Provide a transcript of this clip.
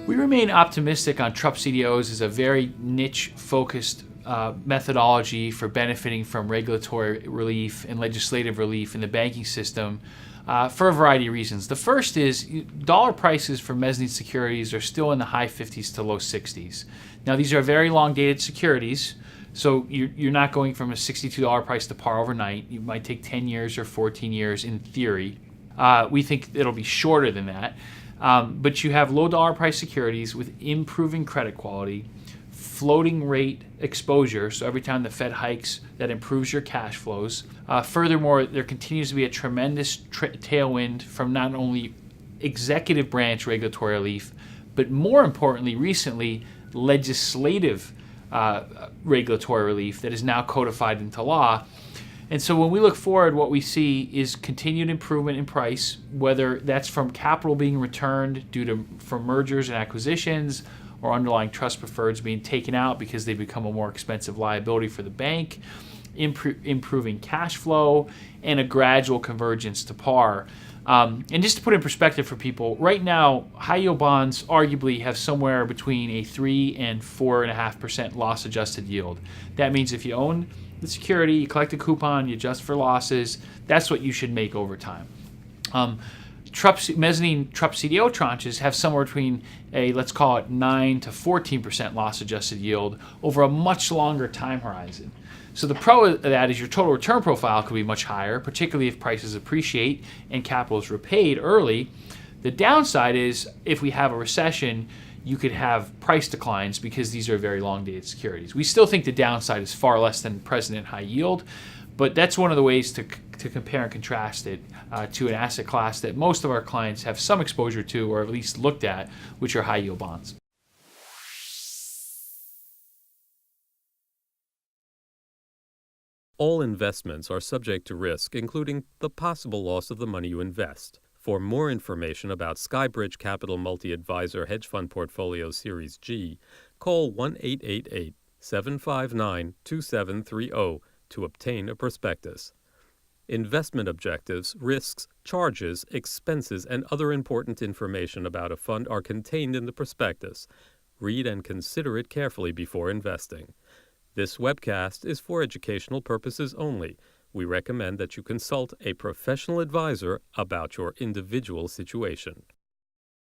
We remain optimistic on TruPS CDOs as a very niche-focused methodology for benefiting from regulatory relief and legislative relief in the banking system for a variety of reasons. The first is dollar prices for mezzanine securities are still in the high 50s to low 60s. Now, these are very long-dated securities, so you're not going from a $62 price to par overnight. You might take 10 years or 14 years in theory. We think it'll be shorter than that. But you have low dollar price securities with improving credit quality, floating rate exposure, so every time the Fed hikes, that improves your cash flows. Furthermore, there continues to be a tremendous tailwind from not only executive branch regulatory relief, but more importantly, recently, legislative regulatory relief that is now codified into law. And so when we look forward, what we see is continued improvement in price, whether that's from capital being returned from mergers and acquisitions, or underlying trust preferreds being taken out because they become a more expensive liability for the bank, improving cash flow, and a gradual convergence to par. And just to put in perspective for people, right now, high-yield bonds arguably have somewhere between a 3 and 4.5% loss-adjusted yield. That means if you own the security, you collect a coupon, you adjust for losses, that's what you should make over time. Mezzanine TruPS CDO tranches have somewhere between a, let's call it 9 to 14% loss-adjusted yield over a much longer time horizon. So the pro of that is your total return profile could be much higher, particularly if prices appreciate and capital is repaid early. The downside is if we have a recession, you could have price declines because these are very long-dated securities. We still think the downside is far less than present high yield, but that's one of the ways to compare and contrast it to an asset class that most of our clients have some exposure to or at least looked at, which are high-yield bonds. All investments are subject to risk, including the possible loss of the money you invest. For more information about SkyBridge Capital Multi-Advisor Hedge Fund Portfolio Series G, call 1-888-759-2730 to obtain a prospectus. Investment objectives, risks, charges, expenses, and other important information about a fund are contained in the prospectus. Read and consider it carefully before investing. This webcast is for educational purposes only. We recommend that you consult a professional advisor about your individual situation.